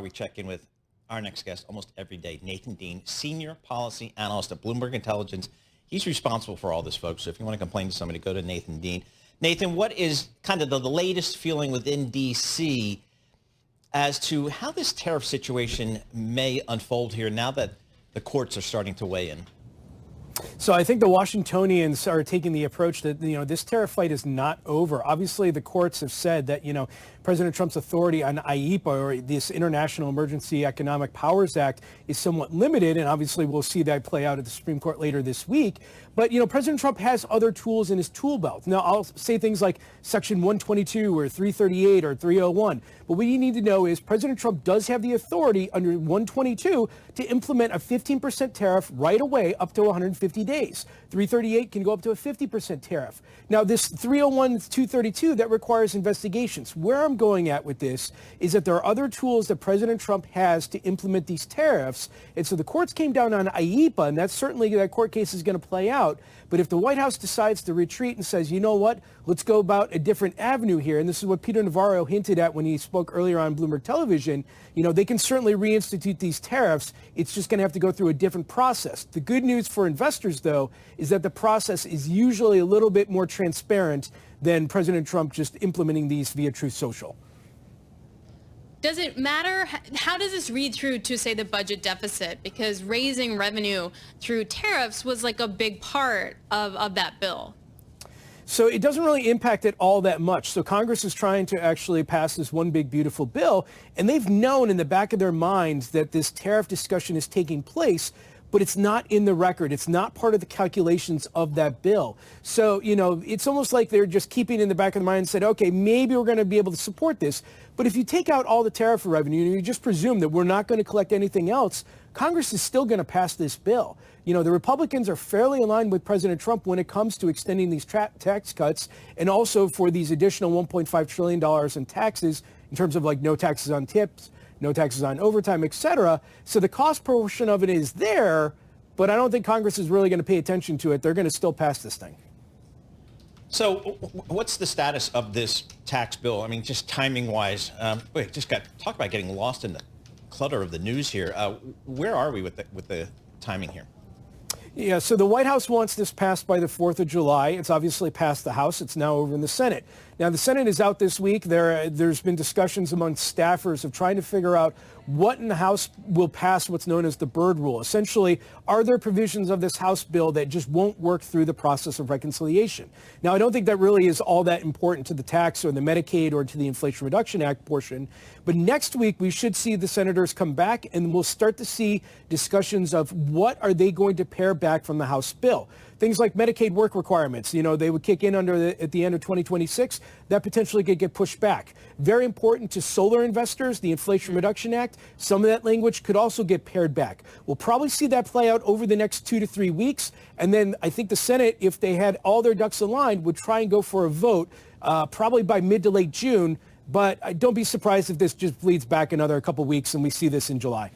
We check in with our next guest almost every day, Nathan Dean, Senior Policy Analyst at Bloomberg Intelligence. He's responsible for all this, folks. So if you want to complain to somebody, go to Nathan Dean. Nathan, what is kind of the latest feeling within D.C. as to how this tariff situation may unfold here now that the courts are starting to weigh in? So I think the Washingtonians are taking the approach that, this tariff fight is not over. Obviously, the courts have said that, President Trump's authority on IEEPA, or this International Emergency Economic Powers Act, is somewhat limited. And obviously, we'll see that play out at the Supreme Court later this week. But, President Trump has other tools in his tool belt. Now, I'll say things like Section 122 or 338 or 301. But what you need to know is President Trump does have the authority under 122 to implement a 15% tariff right away up to 150 days. 338 can go up to a 50% tariff. Now, this 301, 232, that requires investigations. Where I'm going at with this is that there are other tools that President Trump has to implement these tariffs. And so the courts came down on IEEPA, and that's certainly that court case is going to play out. But if the White House decides to retreat and says, you know what, let's go about a different avenue here, and this is what Peter Navarro hinted at when he spoke earlier on Bloomberg Television, they can certainly reinstitute these tariffs. It's just going to have to go through a different process. The good news for investors, though, is that the process is usually a little bit more transparent than President Trump just implementing these via Truth Social. Does it matter? How does this read through to, say, the budget deficit? Because raising revenue through tariffs was like a big part of that bill. So it doesn't really impact it all that much. So Congress is trying to actually pass this one big beautiful bill, and they've known in the back of their minds that this tariff discussion is taking place, but it's not in the record. It's not part of the calculations of that bill. So, it's almost like they're just keeping it in the back of their mind and said, okay, maybe we're going to be able to support this. But if you take out all the tariff revenue and you just presume that we're not going to collect anything else, Congress is still going to pass this bill. The Republicans are fairly aligned with President Trump when it comes to extending these tax cuts and also for these additional $1.5 trillion in taxes in terms of no taxes on tips, no taxes on overtime, et cetera. So the cost portion of it is there, but I don't think Congress is really going to pay attention to it. They're going to still pass this thing. So what's the status of this tax bill? I mean, just timing-wise, talk about getting lost in the clutter of the news here. Where are we with the timing here? Yeah, so the White House wants this passed by the 4th of July. It's obviously passed the House. It's now over in the Senate. Now, the Senate is out this week. There's been discussions among staffers of trying to figure out what in the House will pass what's known as the Byrd Rule. Essentially, are there provisions of this House bill that just won't work through the process of reconciliation? Now, I don't think that really is all that important to the tax or the Medicaid or to the Inflation Reduction Act portion. But next week, we should see the senators come back, and we'll start to see discussions of what are they going to pare back from the House bill. Things like Medicaid work requirements, they would kick in at the end of 2026. That potentially could get pushed back. Very important to solar investors, the Inflation Reduction Act. Some of that language could also get pared back. We'll probably see that play out over the next 2 to 3 weeks. And then I think the Senate, if they had all their ducks aligned, would try and go for a vote probably by mid to late June. But don't be surprised if this just bleeds back another couple weeks and we see this in July.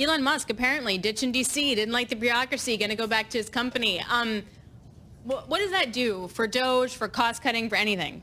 Elon Musk apparently ditching D.C., didn't like the bureaucracy, going to go back to his company. What does that do for Doge, for cost cutting, for anything?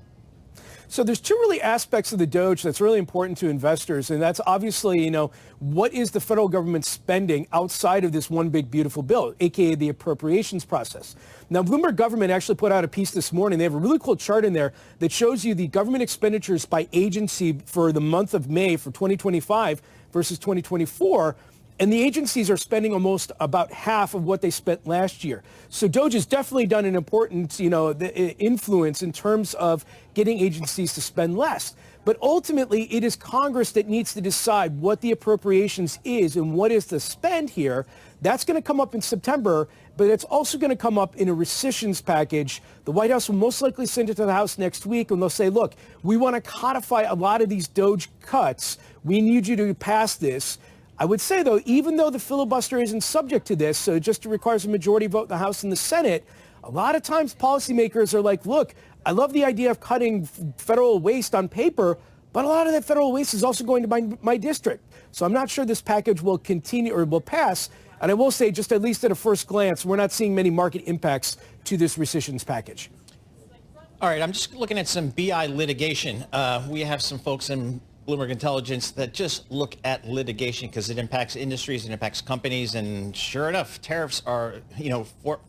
So there's two really aspects of the Doge that's really important to investors, and that's obviously, what is the federal government spending outside of this one big beautiful bill, aka the appropriations process. Now, Bloomberg Government actually put out a piece this morning. They have a really cool chart in there that shows you the government expenditures by agency for the month of May for 2025 versus 2024. And the agencies are spending almost about half of what they spent last year. So Doge has definitely done an important, influence in terms of getting agencies to spend less. But ultimately, it is Congress that needs to decide what the appropriations is and what is the spend here. That's going to come up in September, but it's also going to come up in a rescissions package. The White House will most likely send it to the House next week, and they'll say, look, we want to codify a lot of these Doge cuts. We need you to pass this. I would say, though, even though the filibuster isn't subject to this, so it just requires a majority vote in the House and the Senate, a lot of times policymakers are like, look, I love the idea of cutting federal waste on paper, but a lot of that federal waste is also going to my district. So I'm not sure this package will continue or will pass. And I will say, just at least at a first glance, we're not seeing many market impacts to this rescissions package. All right, I'm just looking at some BI litigation. We have some folks in Bloomberg Intelligence that just look at litigation because it impacts industries, it impacts companies, and sure enough, tariffs are,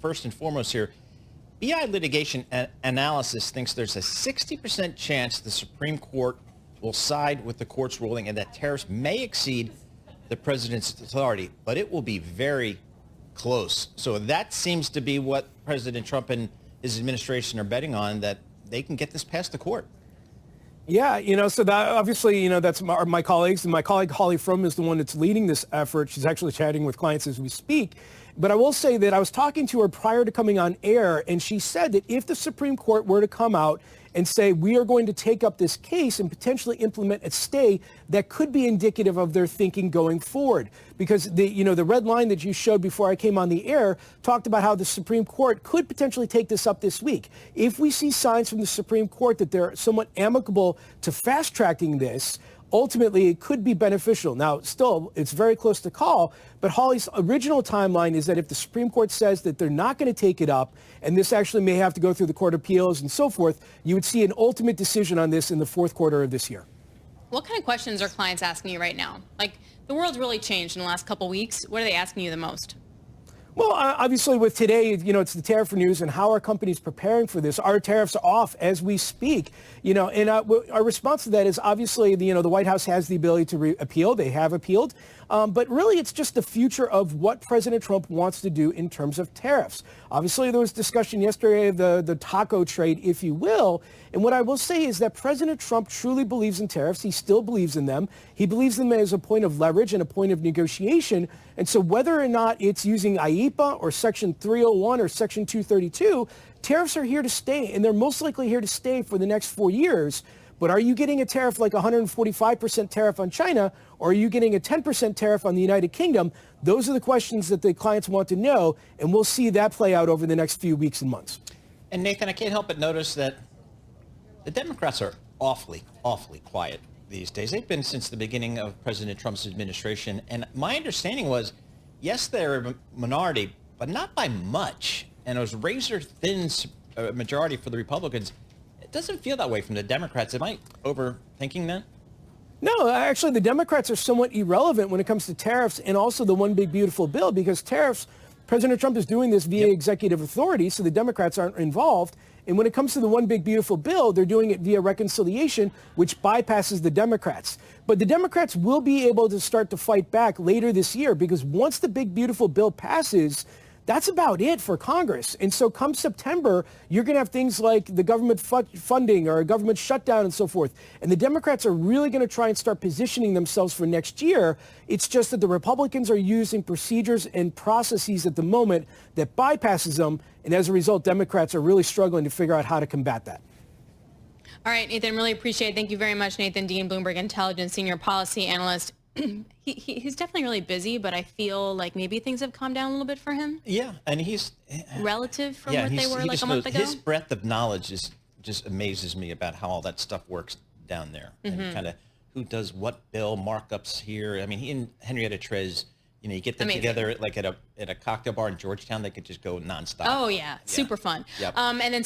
first and foremost here. BI litigation analysis thinks there's a 60% chance the Supreme Court will side with the court's ruling and that tariffs may exceed the president's authority, but it will be very close. So that seems to be what President Trump and his administration are betting on, that they can get this past the court. Yeah, so that obviously, that's my colleagues, and my colleague Holly Frum is the one that's leading this effort. She's actually chatting with clients as we speak. But I will say that I was talking to her prior to coming on air, and she said that if the Supreme Court were to come out and say, we are going to take up this case and potentially implement a stay, that could be indicative of their thinking going forward. Because the red line that you showed before I came on the air talked about how the Supreme Court could potentially take this up this week. If we see signs from the Supreme Court that they're somewhat amicable to fast-tracking this, ultimately it could be beneficial. Now, still, it's very close to call, but Holly's original timeline is that if the Supreme Court says that they're not going to take it up, and this actually may have to go through the Court of Appeals and so forth, you would see an ultimate decision on this in the fourth quarter of this year. What kind of questions are clients asking you right now? Like, the world's really changed in the last couple of weeks. What are they asking you the most? Well, obviously with today, it's the tariff news and how are companies preparing for this. Our tariffs are off as we speak, and our response to that is obviously, the White House has the ability to appeal. They have appealed. But really, it's just the future of what President Trump wants to do in terms of tariffs. Obviously, there was discussion yesterday of the taco trade, if you will. And what I will say is that President Trump truly believes in tariffs. He still believes in them. He believes in them as a point of leverage and a point of negotiation. And so whether or not it's using IEEPA or Section 301 or Section 232, tariffs are here to stay, and they're most likely here to stay for the next 4 years. But are you getting a tariff like 145% tariff on China, or are you getting a 10% tariff on the United Kingdom? Those are the questions that the clients want to know, and we'll see that play out over the next few weeks and months. And Nathan, I can't help but notice that the Democrats are awfully, awfully quiet these days. They've been since the beginning of President Trump's administration. And my understanding was, yes, they're a minority, but not by much. And it was razor-thin majority for the Republicans. It doesn't feel that way from the Democrats. Am I overthinking that? No, actually, the Democrats are somewhat irrelevant when it comes to tariffs and also the one big beautiful bill, because tariffs, President Trump is doing this via executive authority, so the Democrats aren't involved. And when it comes to the one big beautiful bill, they're doing it via reconciliation, which bypasses the Democrats. But the Democrats will be able to start to fight back later this year, because once the big beautiful bill passes, that's about it for Congress. And so come September, you're going to have things like the government funding or a government shutdown and so forth. And the Democrats are really going to try and start positioning themselves for next year. It's just that the Republicans are using procedures and processes at the moment that bypasses them. And as a result, Democrats are really struggling to figure out how to combat that. All right, Nathan, really appreciate it. Thank you very much, Nathan Dean, Bloomberg Intelligence Senior Policy Analyst. He's definitely really busy, but I feel like maybe things have calmed down a little bit for him. Yeah, and he's relative from what they were like a month ago. His breadth of knowledge just amazes me about how all that stuff works down there, and kind of who does what bill markups here. I mean, he and Henrietta Trez, you get them together like at a cocktail bar in Georgetown. They could just go nonstop. Oh yeah, super fun. Yep. And then